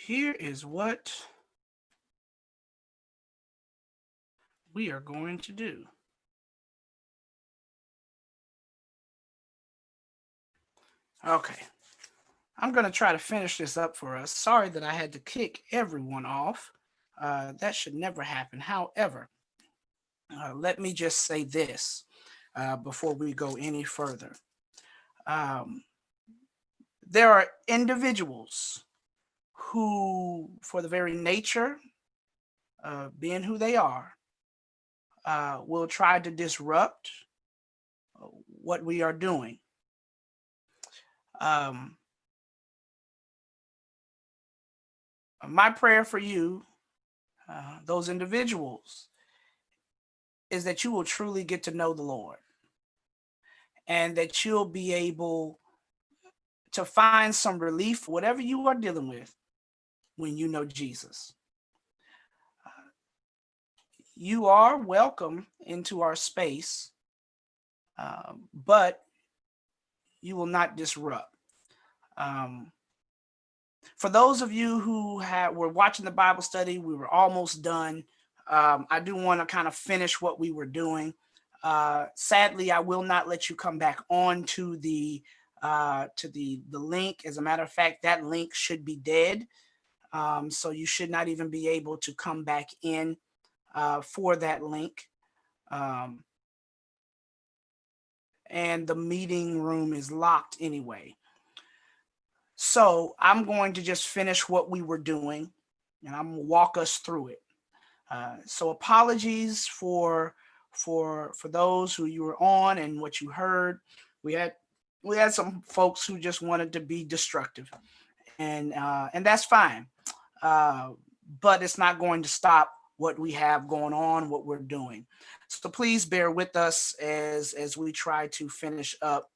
Here is what we are going to do. Okay, I'm going to try to finish this up for us. Sorry that I had to kick everyone off. That should never happen. However, let me just say this before we go any further. Um, there are individuals who, for the very nature of being who they are, will try to disrupt what we are doing. Um, my prayer for you, those individuals, is that you will truly get to know the Lord and that you'll be able to find some relief, whatever you are dealing with, when you know Jesus. Uh, you are welcome into our space, but you will not disrupt. Um, for those of you who were watching the Bible study, we were almost done. I do want to kind of finish what we were doing. Sadly, I will not let you come back on to the link. As a matter of fact, that link should be dead, so you should not even be able to come back in for that link. Um, and the meeting room is locked anyway. So I'm going to just finish what we were doing, and I'm gonna walk us through it. So apologies for those who you were on and what you heard. We had we had some folks who just wanted to be destructive, and that's fine. Uh, but it's not going to stop what we have going on, what we're doing. So please bear with us as we try to finish up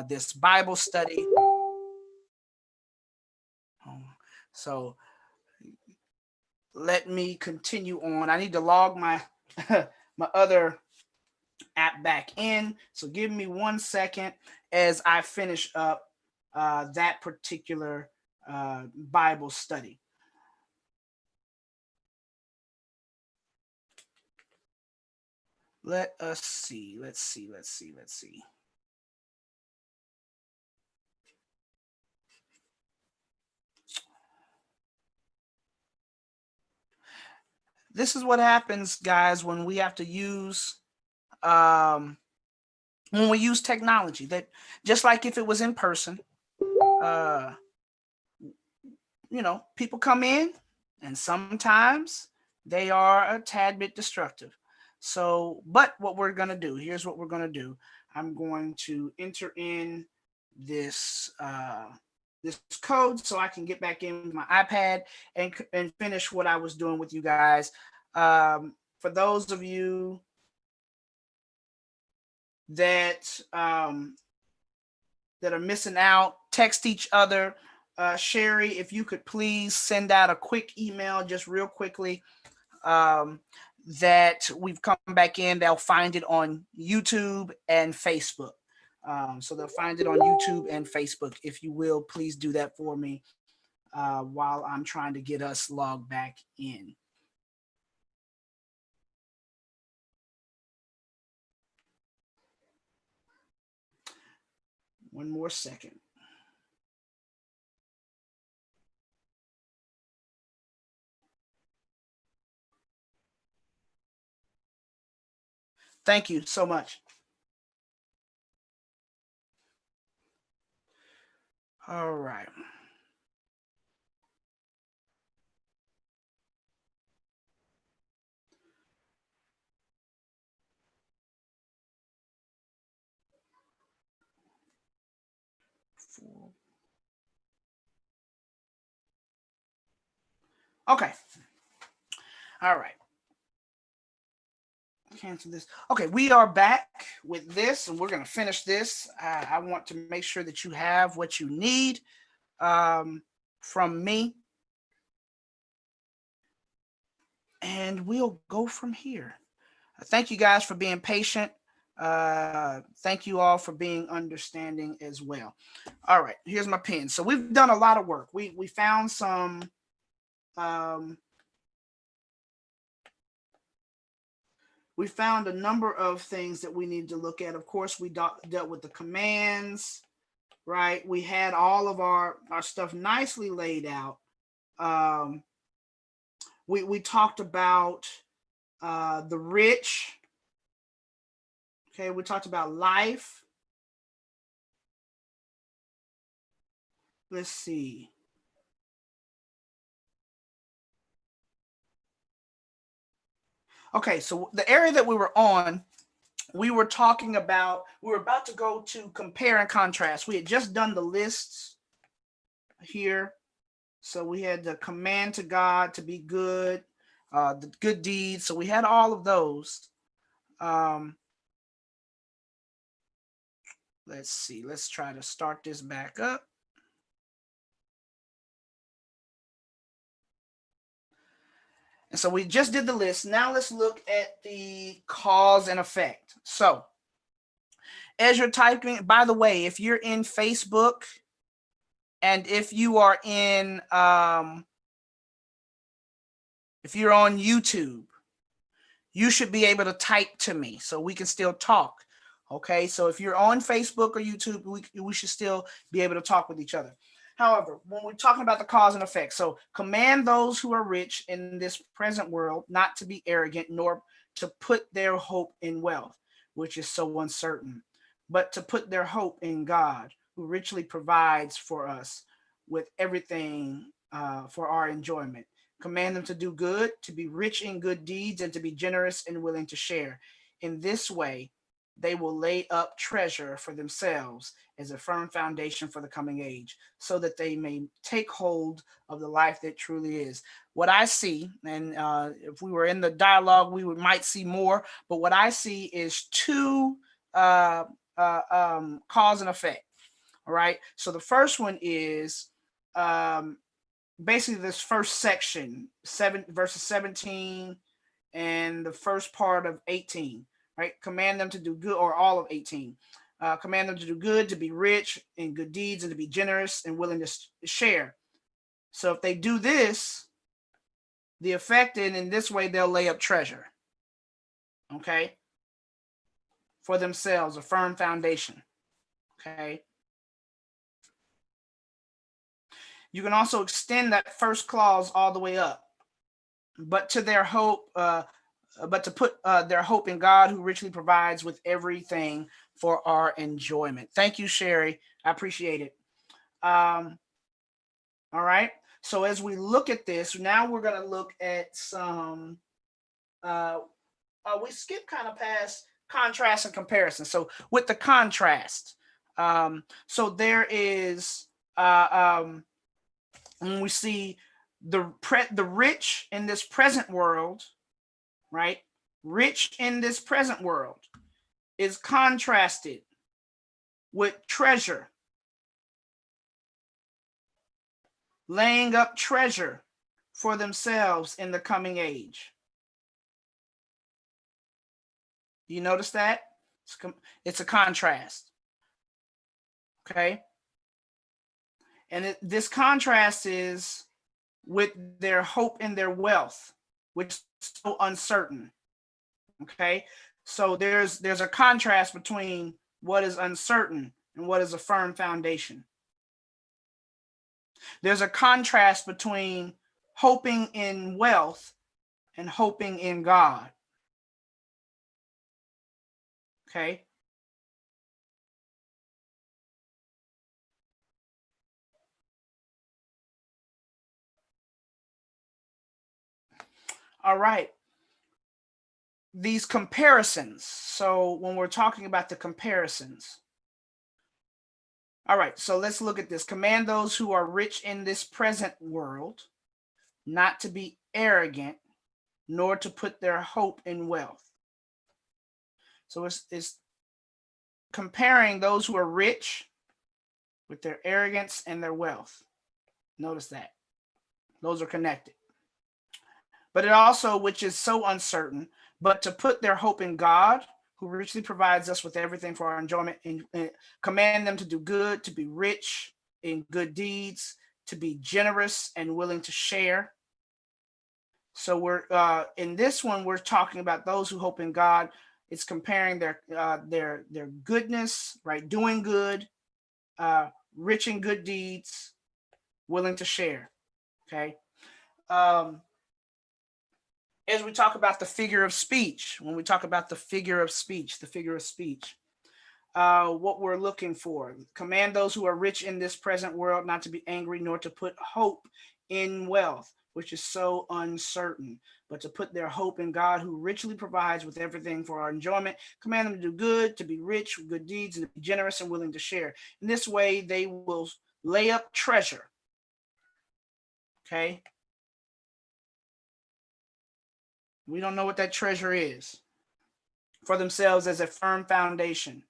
this Bible study. So let me continue on. I need to log my my other app back in. So give me 1 second as I finish up that particular Bible study. Let us see. Let's see. Let's see. Let's see. This is what happens, guys, um, when we use technology. That just like if it was in person, uh, people come in, and sometimes they are a tad bit destructive. So, but what we're gonna do, here's what we're gonna do. I'm going to enter in this this code so I can get back in with my iPad and finish what I was doing with you guys. For those of you that that are missing out, text each other. Sherry, if you could please send out a quick email, just real quickly, um, that we've come back in. They'll find it on YouTube and Facebook. So they'll find it on YouTube and Facebook. If you will, please do that for me while I'm trying to get us logged back in. One more second. Thank you so much. All right. Okay. All right. Cancel this. Okay, we are back with this, and we're going to finish this. I want to make sure that you have what you need um, from me, and we'll go from here. Thank you guys for being patient. Thank you all for being understanding as well. All right, here's my pen. So we've done a lot of work. We found some we found a number of things that we need to look at. Of course, we dealt with the commands, right? We had all of our stuff nicely laid out. We talked about the rich. Okay, we talked about life. Let's see. Okay, so the area that we were on, we were talking about, we were about to go to compare and contrast. We had just done the lists here. So we had the command to God to be good, the good deeds. So we had all of those. Let's see. Let's try to start this back up. And so we just did the list. Now let's look at the cause and effect. So as you're typing, by the way, if you're in Facebook and if you are in, if you're on YouTube, you should be able to type to me so we can still talk. Okay, so if you're on Facebook or YouTube, we should still be able to talk with each other. However, when we're talking about the cause and effect, so command those who are rich in this present world not to be arrogant, nor to put their hope in wealth, which is so uncertain, but to put their hope in God, who richly provides for us with everything for our enjoyment. Command them to do good, to be rich in good deeds, and to be generous and willing to share. In this way, they will lay up treasure for themselves as a firm foundation for the coming age, so that they may take hold of the life that truly is. What I see, and if we were in the dialogue, might see more, but what I see is two cause and effect. All right. So the first one is basically this first section, verses 17 and the first part of 18, right? Command them to do good, or all of 18. Command them to do good, to be rich in good deeds, and to be generous and willing to share. So if they do this, the effect, and in this way they'll lay up treasure, okay, for themselves, a firm foundation, okay. You can also extend that first clause all the way up, but to their hope, but to put their hope in God, who richly provides with everything for our enjoyment. Thank you, Sherry. I appreciate it. All right. So as we look at this, now we're going to look at some. We skip kind of past contrast and comparison. So with the contrast, so there is when we see the rich in this present world, right? Rich in this present world is contrasted with treasure, laying up treasure for themselves in the coming age. You notice that? It's a contrast. Okay. And this contrast is with their hope in their wealth, which is so uncertain. Okay. So there's a contrast between what is uncertain and what is a firm foundation. There's a contrast between hoping in wealth and hoping in God. Okay. All right. These comparisons. So when we're talking about the comparisons. All right. So let's look at this. Command those who are rich in this present world not to be arrogant, nor to put their hope in wealth. So it's comparing those who are rich with their arrogance and their wealth. Notice that. Those are connected. But it also, which is so uncertain, but to put their hope in God, who richly provides us with everything for our enjoyment, and command them to do good, to be rich in good deeds, to be generous and willing to share. So we're in this one, we're talking about those who hope in God. It's comparing their goodness, right? Doing good, rich in good deeds, willing to share. Okay. Um, as we talk about the figure of speech, when we talk about the figure of speech, what we're looking for. Command those who are rich in this present world not to be angry, nor to put hope in wealth, which is so uncertain, but to put their hope in God, who richly provides with everything for our enjoyment. Command them to do good, to be rich with good deeds, and to be generous and willing to share. In this way, they will lay up treasure. Okay. We don't know what that treasure is, for themselves as a firm foundation.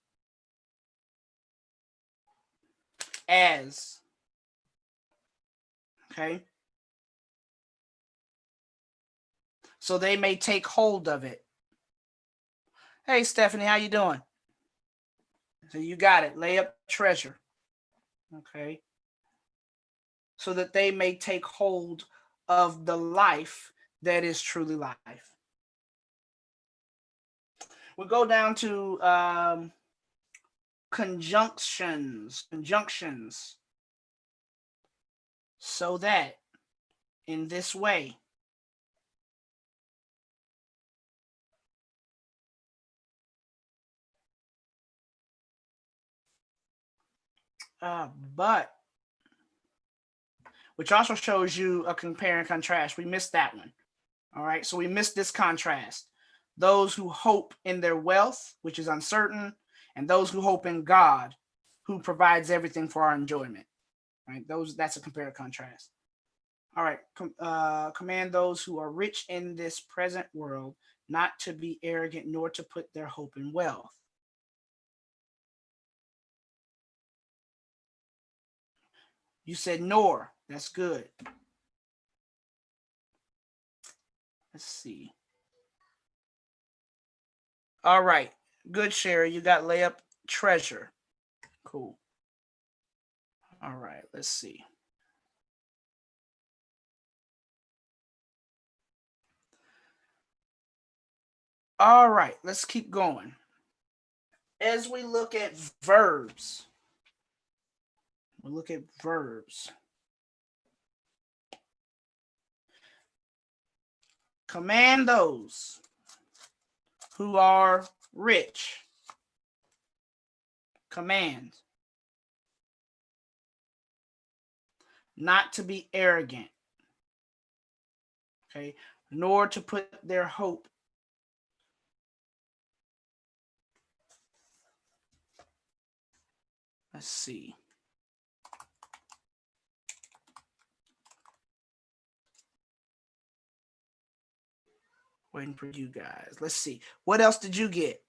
As, okay, so they may take hold of it. Hey, Stephanie, how you doing? So you got it. Lay up treasure. Okay. So that they may take hold of the life that is truly life. We'll go down to conjunctions. So that in this way, but, which also shows you a compare and contrast. We missed that one. All right. So we missed this contrast. Those who hope in their wealth, which is uncertain, and those who hope in God, who provides everything for our enjoyment. Right. That's a compare and contrast. All right. Command those who are rich in this present world not to be arrogant, nor to put their hope in wealth. You said nor. That's good. Let's see. All right. Good, Sherry. You got layup treasure. Cool. All right. Let's see. All right. Let's keep going. As we look at verbs, Command those who are rich. Command. Not to be arrogant. Okay. Nor to put their hope. Let's see. Waiting for you guys. Let's see. What else did you get?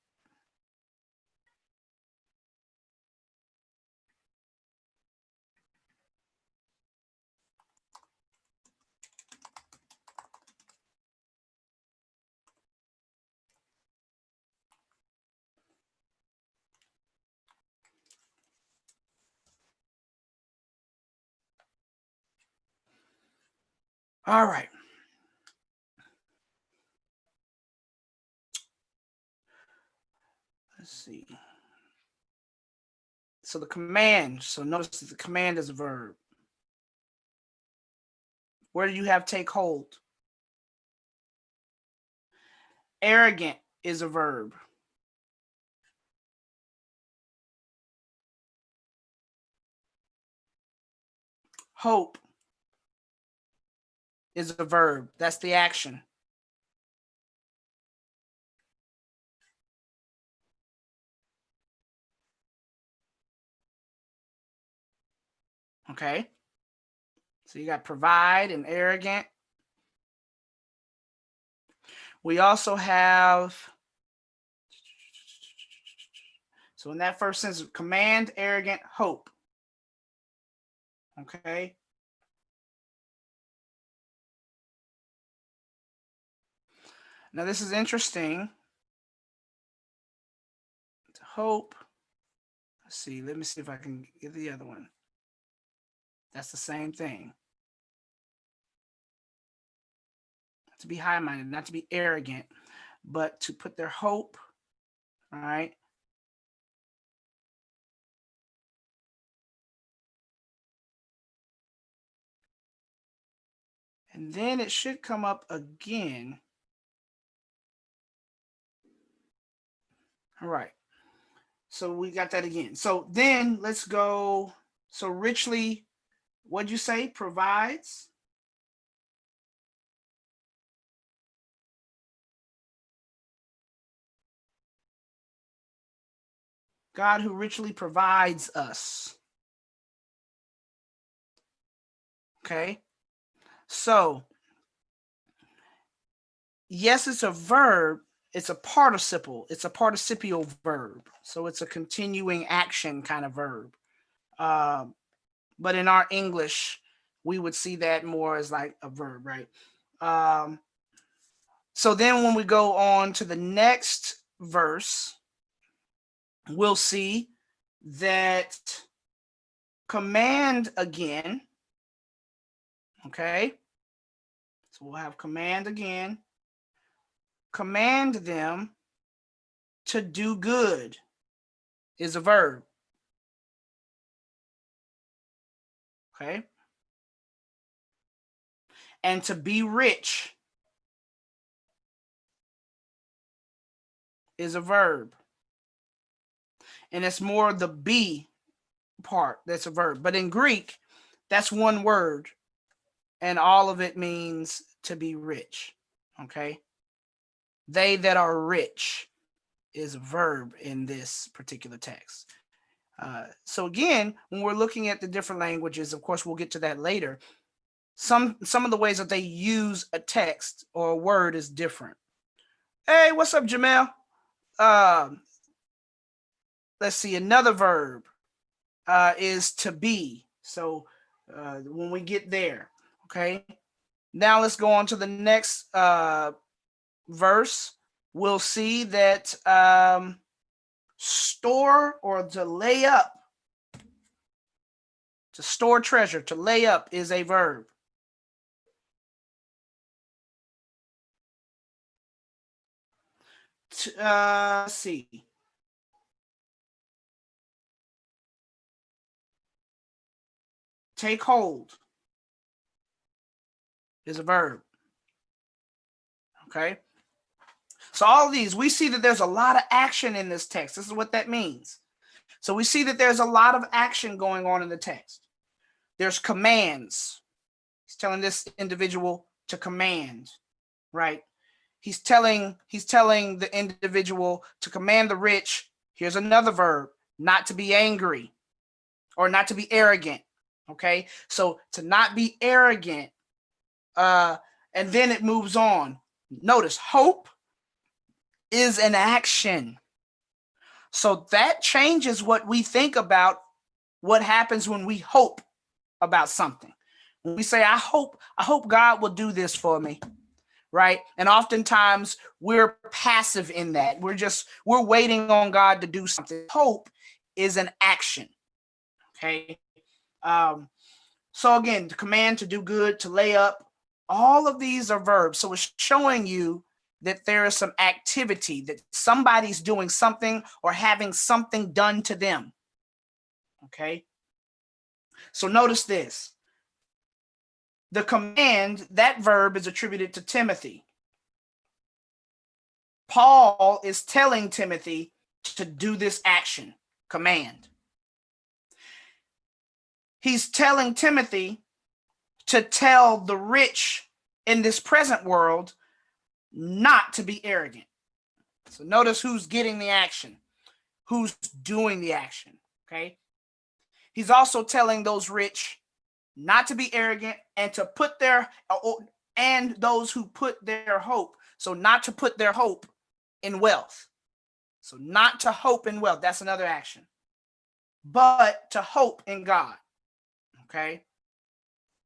All right. Let's see. So the command. So notice the command is a verb. Where do you have take hold? Arrogant is a verb. Hope is a verb. That's the action. Okay. So you got provide and arrogant. We also have, so in that first sentence, command, arrogant, hope. Okay. Now this is interesting. hope. Let's see. Let me see if I can get the other one. That's the same thing. To be high-minded, not to be arrogant, but to put their hope, all right? And then it should come up again. All right. So we got that again. So then let's go. So richly, what'd you say? Provides. God who richly provides us. Okay. So, yes, it's a verb. It's a participle. It's a participial verb. So it's a continuing action kind of verb. But in our English, we would see that more as like a verb, right? So then when we go on to the next verse, we'll see that command again. Okay. So we'll have command again. Command them to do good is a verb. Okay. And to be rich is a verb. And it's more the be part that's a verb. But in Greek, that's one word. And all of it means to be rich. Okay. They that are rich is a verb in this particular text. So again, when we're looking at the different languages, of course, we'll get to that later. Some of the ways that they use a text or a word is different. Hey, what's up, Jamel? Let's see. Another verb is to be. So when we get there, okay. Now let's go on to the next verse. We'll see that store or to lay up, to store treasure, to lay up is a verb. Let's see. Take hold is a verb. Okay. So all of these, we see that there's a lot of action in this text. This is what that means. So we see that there's a lot of action going on in the text. There's commands. He's telling this individual to command, right? He's telling the individual to command the rich. Here's another verb, not to be angry or not to be arrogant. Okay. So to not be arrogant, and then it moves on. Notice hope is an action. So that changes what we think about what happens when we hope about something. When we say, I hope God will do this for me, right? And oftentimes we're passive in that. We're waiting on God to do something. Hope is an action. Okay. So again, the command to do good, to lay up, all of these are verbs. So it's showing you that there is some activity, that somebody's doing something or having something done to them. Okay. So notice this. The command, that verb is attributed to Timothy. Paul is telling Timothy to do this action, command. He's telling Timothy to tell the rich in this present world not to be arrogant. So notice who's getting the action, who's doing the action, okay? He's also telling those rich not to be arrogant and to put their, and those who put their hope, so not to put their hope in wealth. So not to hope in wealth, that's another action, but to hope in God, okay?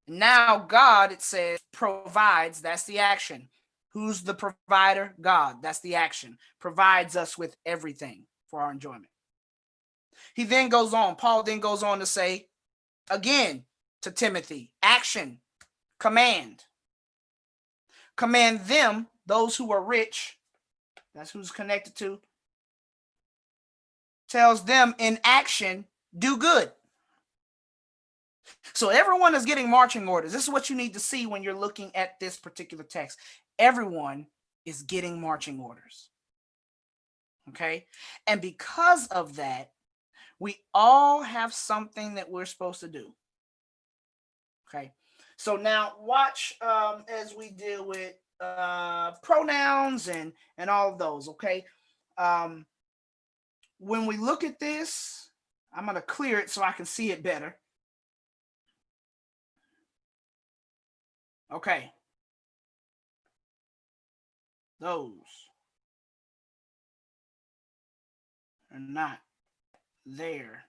Now God, it says, provides, that's the action. Who's the provider? God, that's the action. Provides us with everything for our enjoyment. He then goes on, Paul then goes on to say, again, to Timothy, action, command. Command them, those who are rich, that's who's connected to, tells them in action, do good. So everyone is getting marching orders. This is what you need to see when you're looking at this particular text. Everyone is getting marching orders. Okay? And because of that, we all have something that we're supposed to do. Okay? So now watch as we deal with pronouns and all of those. Okay? When we look at this, I'm going to clear it so I can see it better. Okay. Those are not there.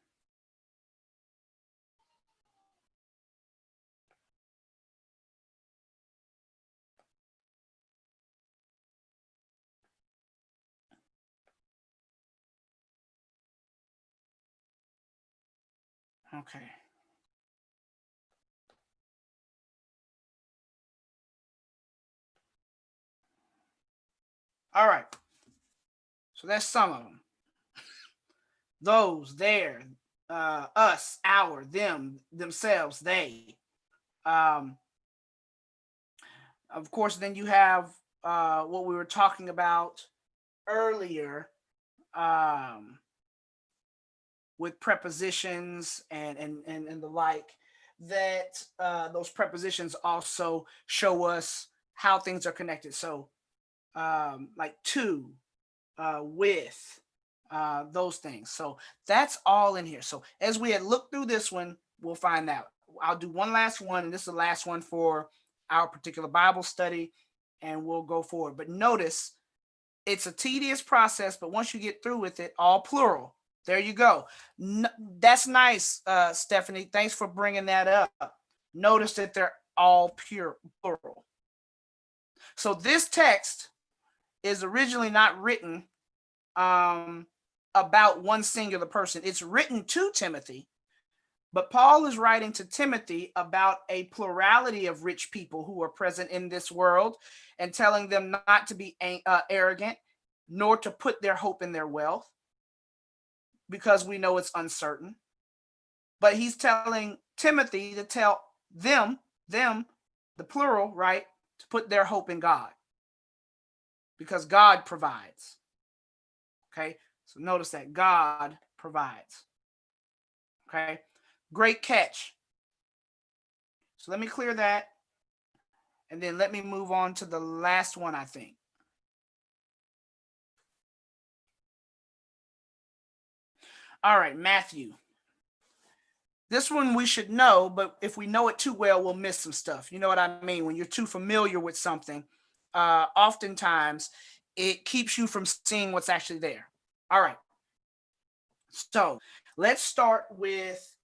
Okay. All right. So that's some of them. Those, there, us, our, them, themselves, they. Of course, then you have what we were talking about earlier with prepositions and the like, that those prepositions also show us how things are connected. So like to, with, those things. So that's all in here. So as we had looked through this one, we'll find out. I'll do one last one, and this is the last one for our particular Bible study, and we'll go forward. But notice it's a tedious process, but once you get through with it, all plural. There you go. That's nice, Stephanie. Thanks for bringing that up. Notice that they're all plural. So this text is originally not written about one singular person. It's written to Timothy, but Paul is writing to Timothy about a plurality of rich people who are present in this world, and telling them not to be arrogant, nor to put their hope in their wealth, because we know it's uncertain. But he's telling Timothy to tell them, the plural, right, to put their hope in God, because God provides. Okay, so notice that God provides. Okay, great catch. So let me clear that, and then let me move on to the last one, I think. All right, Matthew. This one we should know, but if we know it too well, we'll miss some stuff. You know what I mean? When you're too familiar with something, oftentimes it keeps you from seeing what's actually there. All right. So let's start with,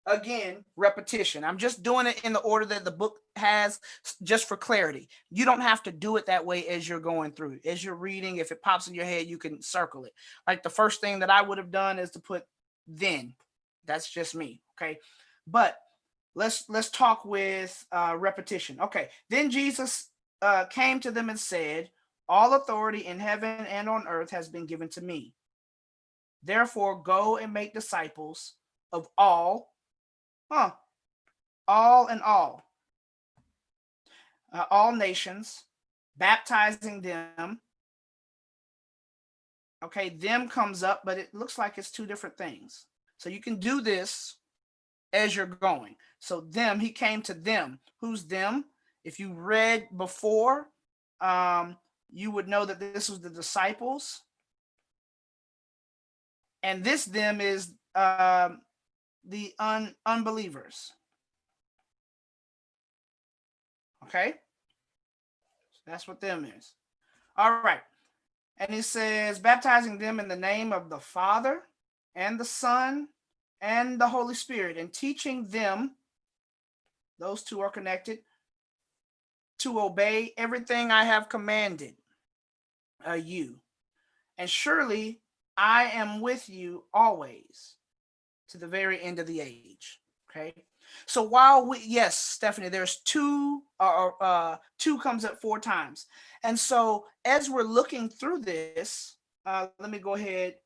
again, repetition. I'm just doing it in the order that the book has, just for clarity. You don't have to do it that way as you're going through. As you're reading, if it pops in your head, you can circle it. Like the first thing that I would have done is to put then. That's just me. Okay. But let's talk with repetition. Okay. Then Jesus came to them and said, all authority in heaven and on earth has been given to me. Therefore, go and make disciples of all all nations, baptizing them. Okay, them comes up, but it looks like it's two different things. So you can do this as you're going. So them, he came to them. Who's them? If you read before, you would know that this was the disciples. And this them is the unbelievers. Okay, so that's what them is. All right, and he says, baptizing them in the name of the Father and the Son and the Holy Spirit, and teaching them, those two are connected, to obey everything I have commanded you. And surely I am with you always, to the very end of the age. Okay. So while yes, Stephanie, there's two, two comes up 4 times. And so as we're looking through this, let me go ahead.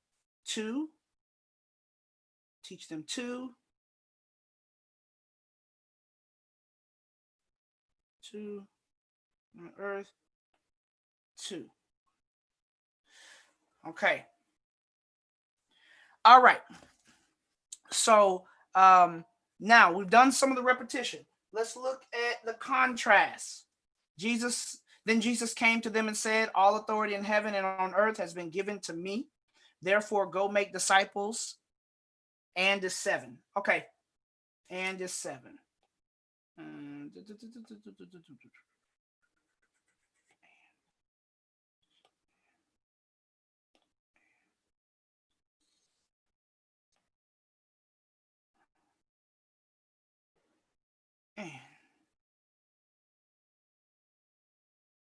2, teach them 2, 2 on earth, 2. Okay. All right. So now we've done some of the repetition. Let's look at the contrast. Then Jesus came to them and said, all authority in heaven and on earth has been given to me. Therefore, go make disciples. And is 7. Okay. And is 7.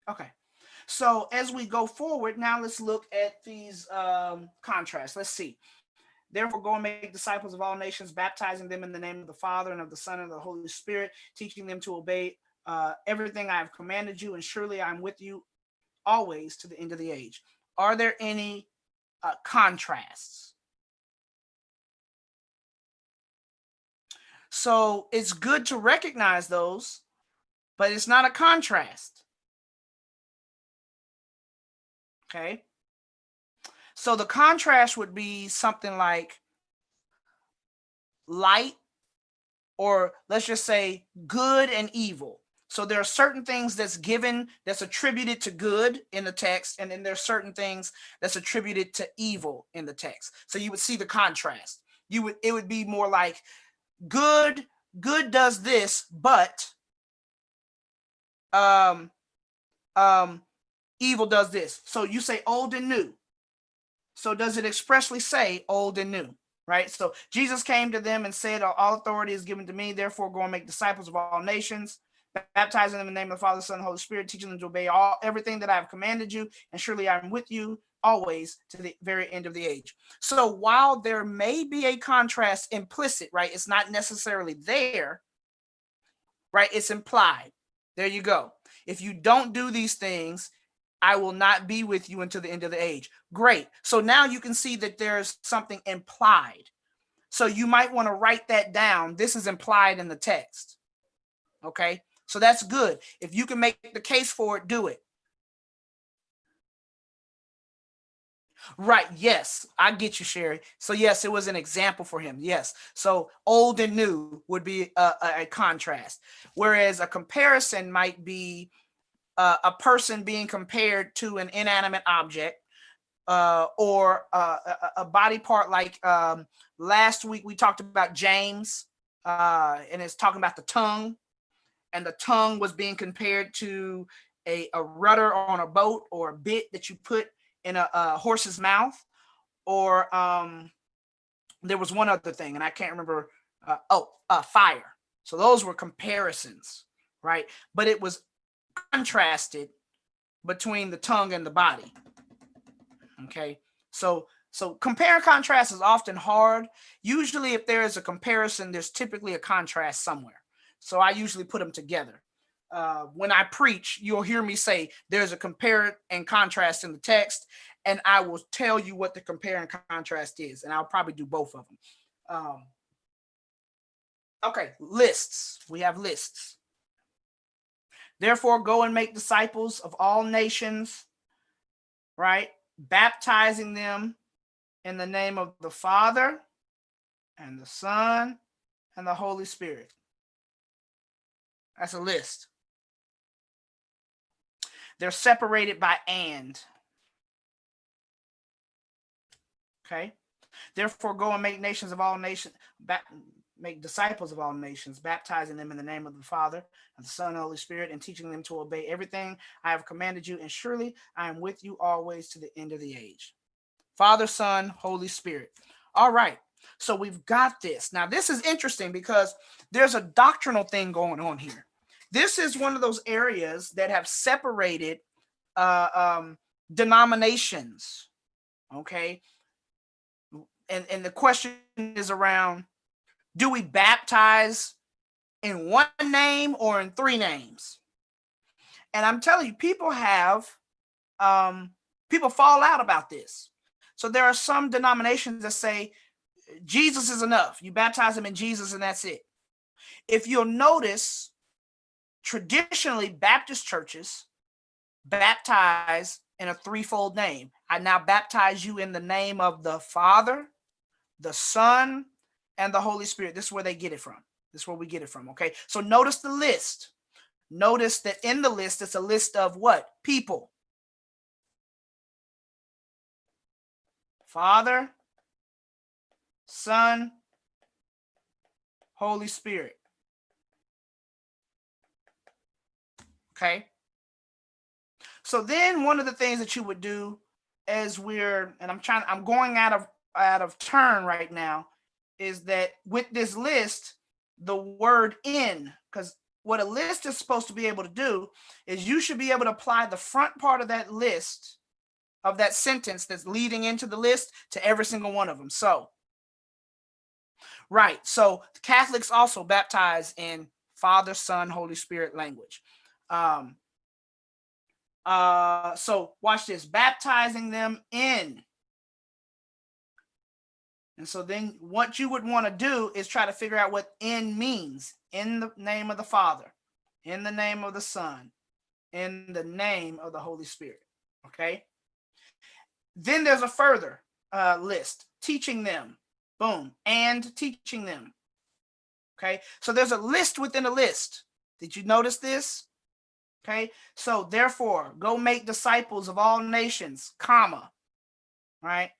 Okay. So as we go forward, now let's look at these contrasts. Let's see. Therefore, go and make disciples of all nations, baptizing them in the name of the Father and of the Son and of the Holy Spirit, teaching them to obey everything I have commanded you, and surely I'm with you always to the end of the age. Are there any contrasts? So it's good to recognize those, but it's not a contrast. Okay. So the contrast would be something like light, or let's just say good and evil. So there are certain things that's given, that's attributed to good in the text, and then there's certain things that's attributed to evil in the text. So you would see the contrast. It would be more like good does this, but evil does this. So you say old and new. So does it expressly say old and new? Right? So Jesus came to them and said, all authority is given to me, therefore go and make disciples of all nations, baptizing them in the name of the Father, Son, and Holy Spirit, teaching them to obey everything that I have commanded you, and surely I'm with you always to the very end of the age. So while there may be a contrast implicit, right, it's not necessarily there, right, it's implied. There you go. If you don't do these things, I will not be with you until the end of the age. Great. So now you can see that there's something implied. So you might want to write that down. This is implied in the text. Okay. So that's good. If you can make the case for it, do it. Right. Yes, I get you, Sherry. So yes, it was an example for him. Yes. So old and new would be a contrast, whereas a comparison might be a person being compared to an inanimate object, or a body part. Like last week we talked about James, and it's talking about the tongue, and the tongue was being compared to a rudder on a boat, or a bit that you put in a horse's mouth, or there was one other thing, and I can't remember. Fire. So those were comparisons, right? But it was contrasted between the tongue and the body. Okay. So compare and contrast is often hard. Usually if there is a comparison, there's typically a contrast somewhere. So I usually put them together. When I preach, you'll hear me say there's a compare and contrast in the text, and I will tell you what the compare and contrast is, and I'll probably do both of them. Okay, lists. We have lists. Therefore, go and make disciples of all nations, right? Baptizing them in the name of the Father and the Son and the Holy Spirit. That's a list. They're separated by and. Okay. Therefore, go and make nations of all nations, make disciples of all nations, baptizing them in the name of the Father and the Son and the Holy Spirit, and teaching them to obey everything I have commanded you. And surely I am with you always to the end of the age. Father, Son, Holy Spirit. All right. So we've got this. Now, this is interesting because there's a doctrinal thing going on here. This is one of those areas that have separated denominations. Okay. And the question is around Do we baptize in one name or in three names? And I'm telling you, people fall out about this. So there are some denominations that say Jesus is enough. You baptize them in Jesus and that's it. If you'll notice, traditionally Baptist churches baptize in a threefold name. I now baptize you in the name of the Father, the Son, and the Holy Spirit. This is where they get it from. This is where we get it from. Okay. So notice the list. Notice that in the list, it's a list of what? People. Father, Son, Holy Spirit. Okay. So then one of the things that you would do as I'm going out of turn right now, is that with this list, the word in, because what a list is supposed to be able to do is you should be able to apply the front part of that list, of that sentence that's leading into the list, to every single one of them. So, right. So Catholics also baptize in Father, Son, Holy Spirit language. So watch this, baptizing them in. And so then what you would want to do is try to figure out what in means. In the name of the Father, in the name of the Son, in the name of the Holy Spirit. Okay. Then there's a further list, teaching them. Boom. And teaching them. Okay. So there's a list within a list. Did you notice this? Okay. So therefore, go make disciples of all nations, comma, right?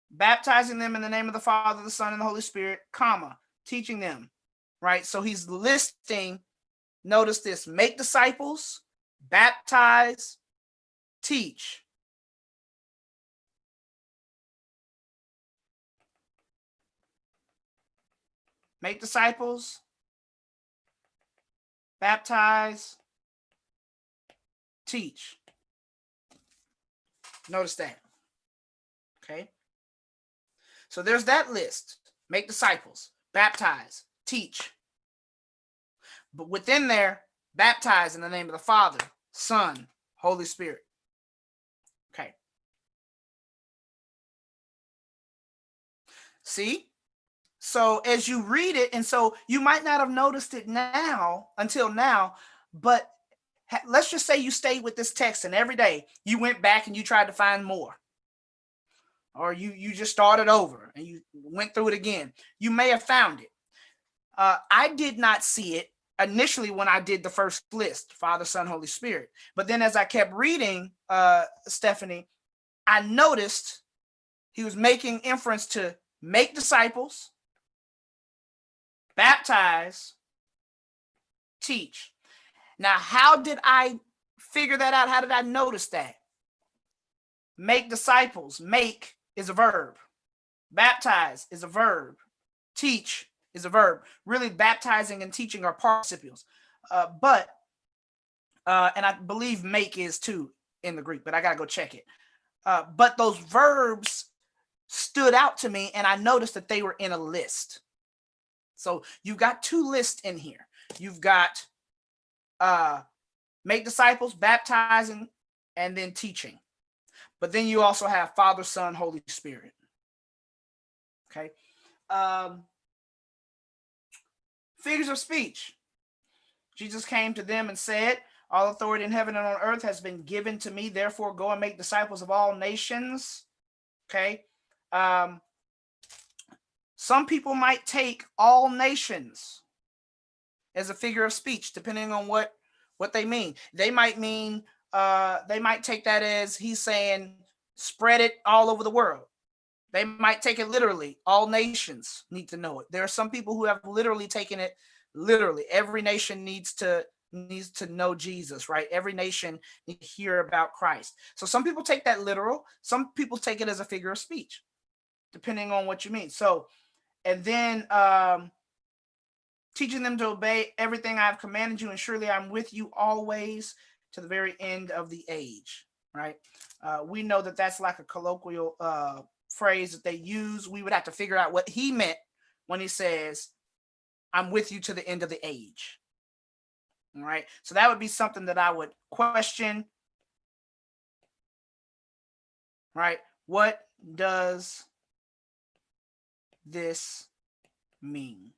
Baptizing them in the name of the Father, the Son, and the Holy Spirit, comma, teaching them, right? So he's listing, notice this, make disciples, baptize, teach. Make disciples, baptize, teach. Notice that. Okay. So there's that list. Make disciples, baptize, teach. But within there, baptize in the name of the Father, Son, Holy Spirit. Okay. See? So as you read it, and so you might not have noticed it until now, but let's just say you stayed with this text and every day you went back and you tried to find more. Or you just started over and you went through it again. You may have found it. I did not see it initially when I did the first list, Father, Son, Holy Spirit. But then as I kept reading, Stephanie, I noticed he was making inference to make disciples, baptize, teach. Now, how did I figure that out? How did I notice that? Make disciples. Make is a verb. Baptize is a verb. Teach is a verb. Really, baptizing and teaching are participles. And I believe make is too in the Greek, but I got to go check it. But those verbs stood out to me, and I noticed that they were in a list. So you've got two lists in here. You've got make disciples, baptizing, and then teaching. But then you also have Father, Son, Holy Spirit. Okay. Figures of speech. Jesus came to them and said, all authority in heaven and on earth has been given to me. Therefore, go and make disciples of all nations. Okay. Some people might take all nations as a figure of speech, depending on what they mean. They might mean, they might take that as he's saying, spread it all over the world. They might take it literally. All nations need to know it. There are some people who have literally taken it literally. Every nation needs to know Jesus, right? Every nation needs to hear about Christ. So some people take that literal. Some people take it as a figure of speech, depending on what you mean. So, and then teaching them to obey everything I have commanded you, and surely I'm with you always to the very end of the age, right? We know that that's like a colloquial phrase that they use. We would have to figure out what he meant when he says I'm with you to the end of the age. All right. So that would be something that I would question. Right. What does this mean?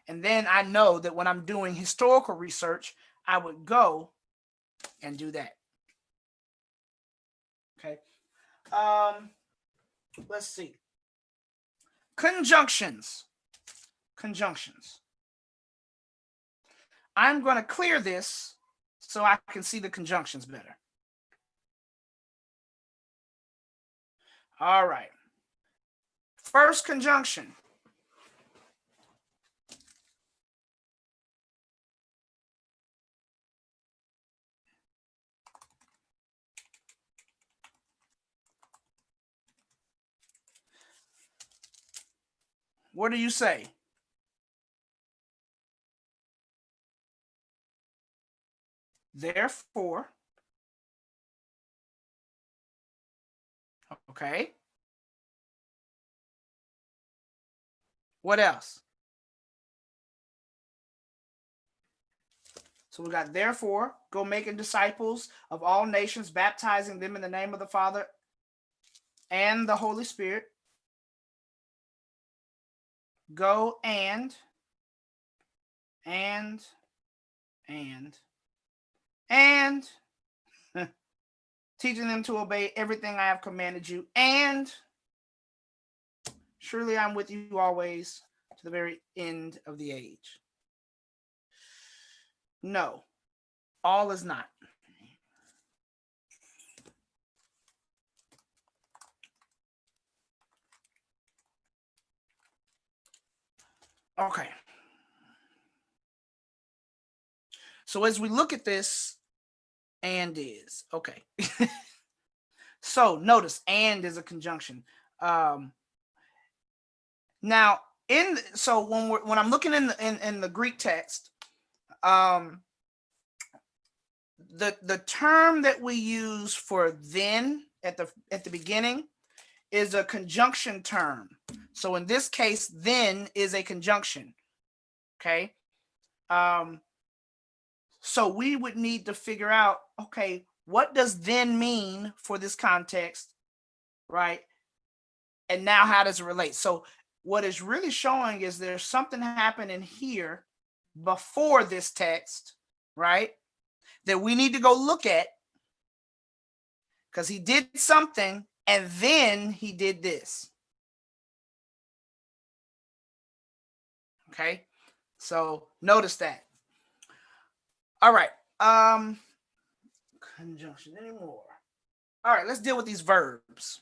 And then I know that when I'm doing historical research, I would go and do that. Okay. Let's see. Conjunctions. Conjunctions. I'm going to clear this so I can see the conjunctions better. All right. First conjunction. What do you say? Therefore. Okay. What else? So we got therefore, go making disciples of all nations, baptizing them in the name of the Father and the Holy Spirit. Go and teaching them to obey everything I have commanded you, and surely I'm with you always to the very end of the age. No, all is not. Okay. So as we look at this, and is okay. So notice and is a conjunction. Now so when I'm looking in the Greek text, the term that we use for then at the beginning is a conjunction term. So in this case, then is a conjunction. Okay. So we would need to figure out, okay, what does then mean for this context, right? And now how does it relate? So what it's really showing is there's something happening here before this text, right? That we need to go look at, because he did something and then he did this. Okay. So notice that. All right. Conjunction anymore. All right, let's deal with these verbs.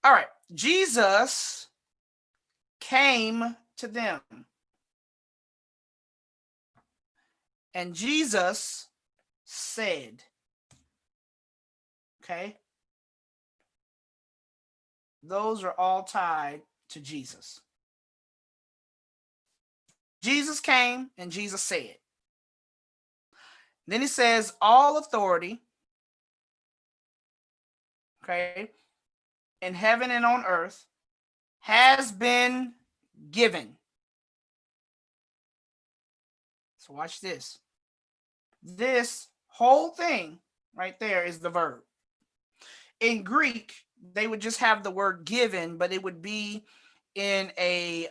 All right. Jesus came to them. And Jesus said. Okay. Those are all tied to Jesus. Jesus came and Jesus said. Then he says, all authority, okay, in heaven and on earth has been given. So watch this. This whole thing right there is the verb. In Greek, they would just have the word given, but it would be in a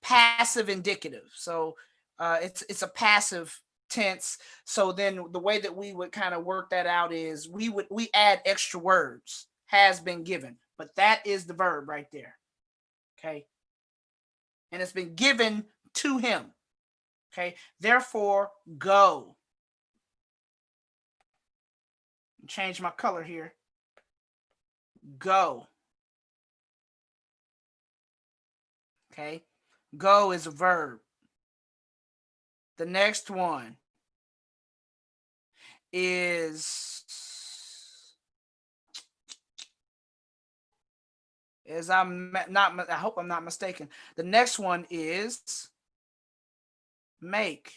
passive indicative. So it's a passive tense. So then the way that we would kind of work that out is we add extra words, has been given, but that is the verb right there. Okay. And it's been given to him. Okay. Therefore, go. Change my color here. Go. Okay. Go is a verb. The next one is, I hope I'm not mistaken. The next one is make.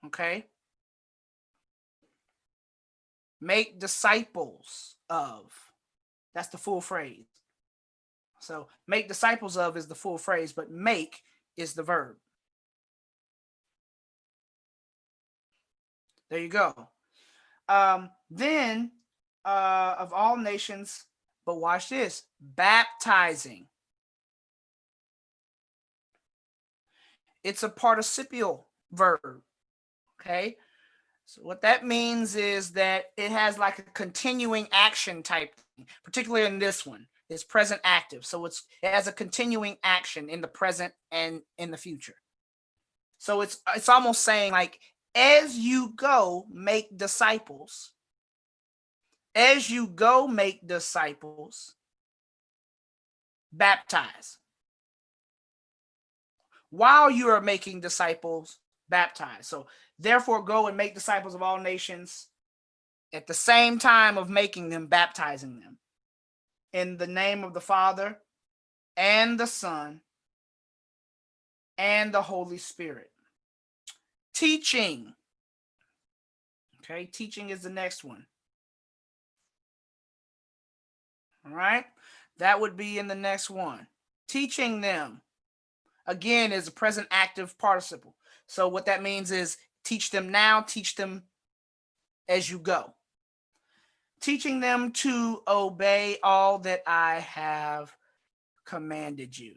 Okay. Make disciples of. That's the full phrase. So make disciples of is the full phrase, but make is the verb. There you go. Then of all nations, but watch this, baptizing. It's a participial verb. Okay. So what that means is that it has like a continuing action type thing, particularly in this one. It's present active. So it has a continuing action in the present and in the future. So it's almost saying like, as you go make disciples, as you go make disciples, baptize. While you are making disciples, baptize. So therefore go and make disciples of all nations at the same time of making them, baptizing them in the name of the Father and the Son and the Holy Spirit. Teaching. Okay, teaching is the next one. All right, that would be in the next one. Teaching them, again, is a present active participle. So what that means is teach them now, teach them as you go. Teaching them to obey all that I have commanded you.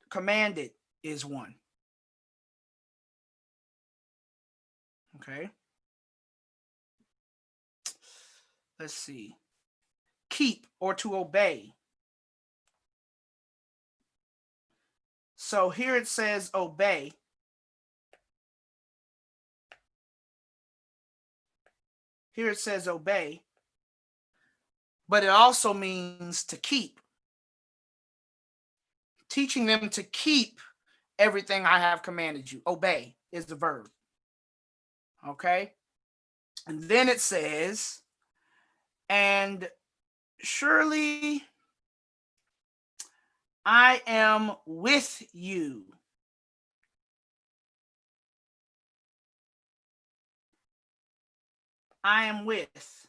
Commanded is one. Okay. Let's see. Keep or to obey. So here it says obey. Here it says obey, but it also means to keep. Teaching them to keep everything I have commanded you. Obey is the verb. Okay. And then it says, and surely I am with you. I am with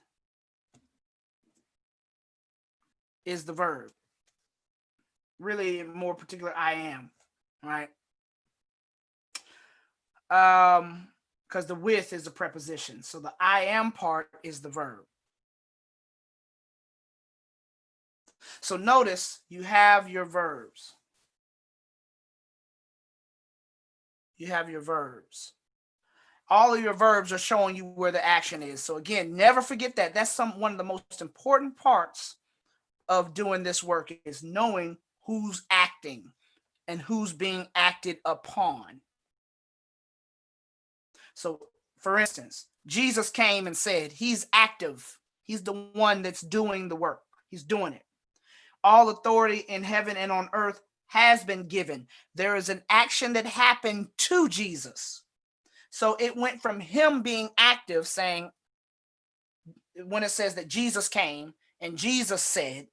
is the verb. Really more particular, I am, right? Because the with is the preposition. So the I am part is the verb. So notice you have your verbs. You have your verbs. All of your verbs are showing you where the action is. So again, never forget that. That's one of the most important parts of doing this work is knowing who's acting and who's being acted upon. So for instance, Jesus came and said he's active. He's the one that's doing the work. He's doing it. All authority in heaven and on earth has been given. There is an action that happened to Jesus. So it went from him being active, saying, when it says that Jesus came and Jesus said,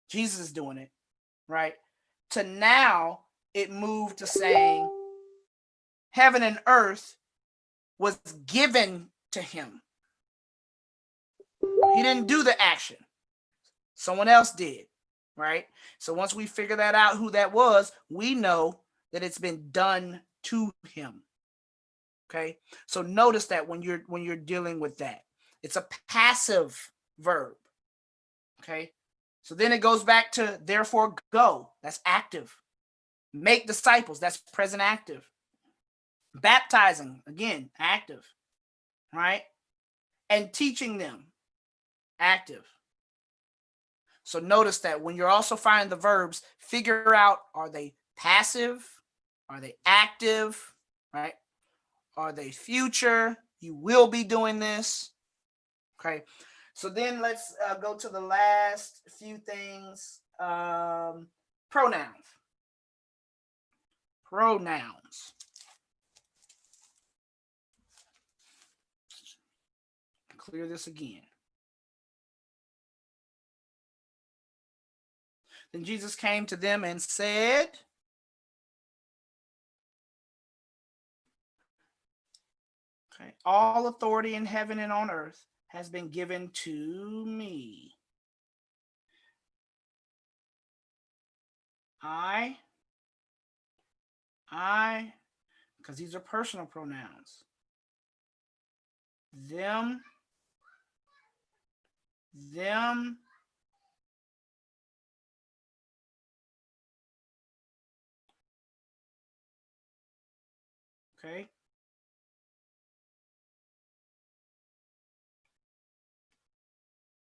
Jesus is doing it, right? To now it moved to saying heaven and earth was given to him. He didn't do the action. Someone else did, right? So once we figure that out, who that was, we know that it's been done to him. Okay. So notice that when you're dealing with that, it's a passive verb. Okay. So then it goes back to therefore go. That's active. Make disciples. That's present active. Baptizing, again, active. Right. And teaching them, active. So notice that when you're also finding the verbs, figure out, are they passive? Are they active? Right? Are they future? You will be doing this. Okay. So then let's go to the last few things. Pronouns. Pronouns. Clear this again. Then Jesus came to them and said, okay, all authority in heaven and on earth has been given to me. I, because these are personal pronouns. Them, them. Okay.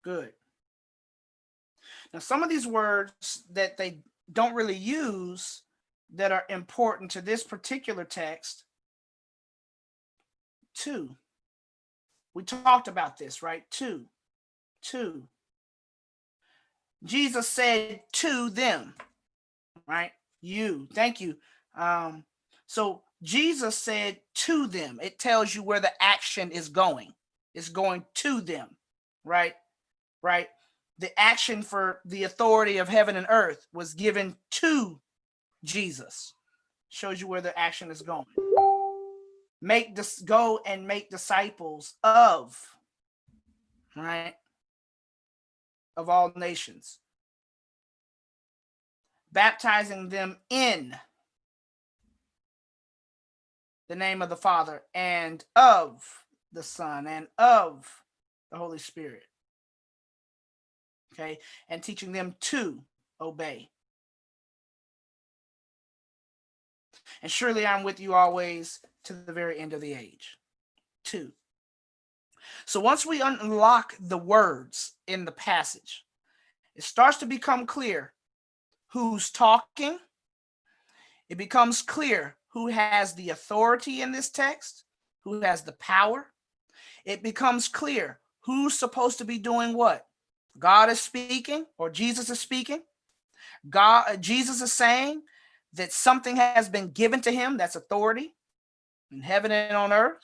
Good. Now, some of these words that they don't really use that are important to this particular text, to. We talked about this, right? To. Jesus said to them, right? You. Thank you. So Jesus said to them. It tells you where the action is going. It's going to them, right? Right? The action for the authority of heaven and earth was given to Jesus. Shows you where the action is going. Make this go and make disciples of, right? Of all nations. Baptizing them in the name of the Father and of the Son and of the Holy Spirit. Okay, and teaching them to obey. And surely I'm with you always to the very end of the age. 2. So once we unlock the words in the passage, it starts to become clear who's talking. It becomes clear who has the authority in this text, who has the power. It becomes clear who's supposed to be doing what. God is speaking, or Jesus is speaking. Jesus is saying that something has been given to him, that's authority in heaven and on earth.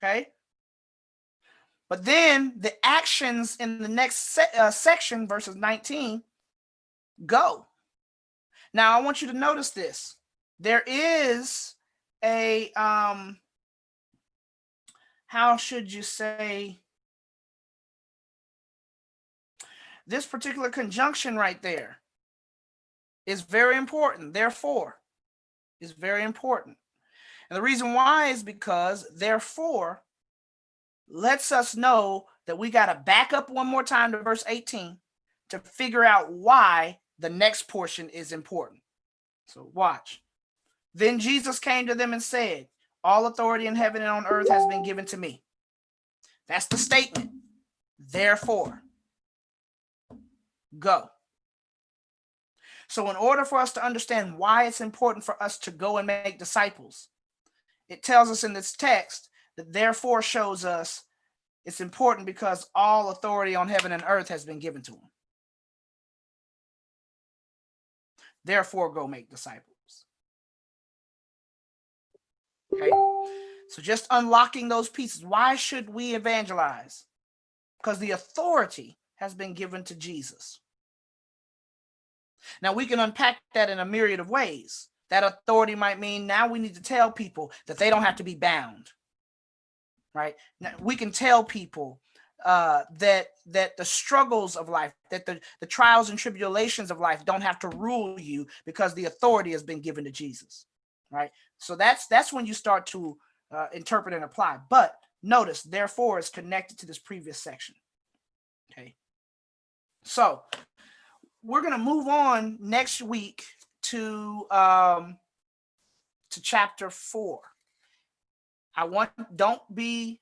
Okay. But then the actions in the next section, verses 19, go. Now I want you to notice this. There is a how should you say, this particular conjunction right there is very important. Therefore is very important. And the reason why is because therefore lets us know that we got to back up one more time to verse 18 to figure out why the next portion is important. So watch. Then Jesus came to them and said, all authority in heaven and on earth has been given to me. That's the statement. Therefore, go. So in order for us to understand why it's important for us to go and make disciples, it tells us in this text that therefore shows us it's important because all authority on heaven and earth has been given to him. Therefore, go make disciples. Okay. So just unlocking those pieces. Why should we evangelize? Because the authority has been given to Jesus. Now we can unpack that in a myriad of ways. That authority might mean now we need to tell people that they don't have to be bound. Right? Now, we can tell people that the struggles of life, that the trials and tribulations of life don't have to rule you because the authority has been given to Jesus. Right? So that's when you start to interpret and apply. But notice, therefore, is connected to this previous section. Okay. So we're going to move on next week to chapter 4. Don't be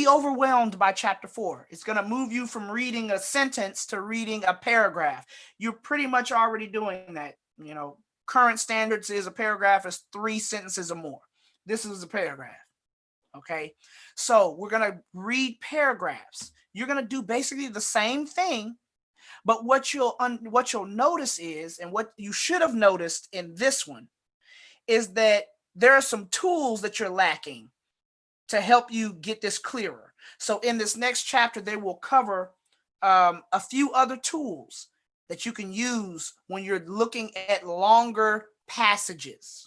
overwhelmed by chapter 4. It's going to move you from reading a sentence to reading a paragraph. You're pretty much already doing that. You know, current standards is a paragraph is 3 sentences or more. This is a paragraph. Okay. So we're going to read paragraphs. You're going to do basically the same thing, but what you'll notice is, and what you should have noticed in this one, is that there are some tools that you're lacking to help you get this clearer. So in this next chapter, they will cover a few other tools that you can use when you're looking at longer passages.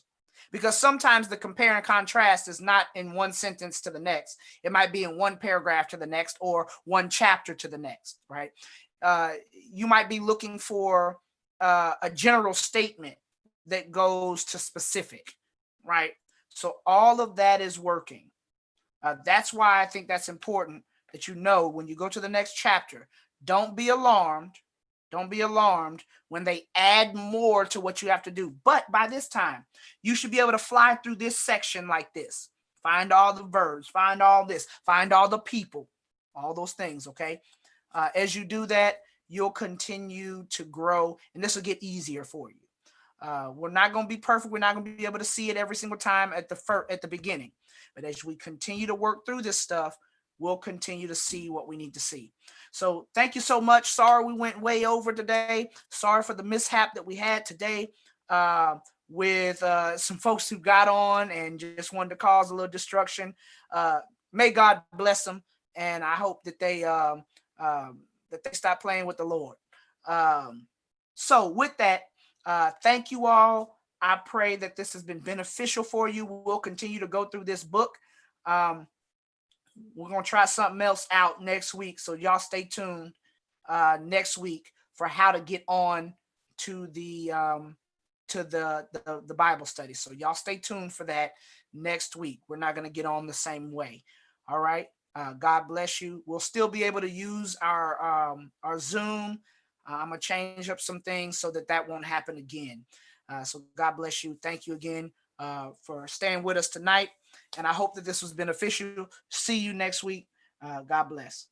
Because sometimes the compare and contrast is not in one sentence to the next. It might be in one paragraph to the next or one chapter to the next, right? You might be looking for a general statement that goes to specific, right? So all of that is working. That's why I think that's important that you know when you go to the next chapter, don't be alarmed. Don't be alarmed when they add more to what you have to do. But by this time, you should be able to fly through this section like this. Find all the verbs, find all this, find all the people, all those things, okay? As you do that, you'll continue to grow and this will get easier for you. We're not going to be perfect. We're not going to be able to see it every single time at the beginning. But as we continue to work through this stuff, we'll continue to see what we need to see. So thank you so much. Sorry we went way over today. Sorry for the mishap that we had today with some folks who got on and just wanted to cause a little destruction. May God bless them, and I hope that they stop playing with the Lord. So with that, thank you all. I pray that this has been beneficial for you. We'll continue to go through this book. We're going to try something else out next week. So y'all stay tuned next week for how to get on to the Bible study. So y'all stay tuned for that next week. We're not going to get on the same way. All right. God bless you. We'll still be able to use our Zoom. I'm going to change up some things so that won't happen again. So God bless you. Thank you again for staying with us tonight. And I hope that this was beneficial. See you next week. God bless.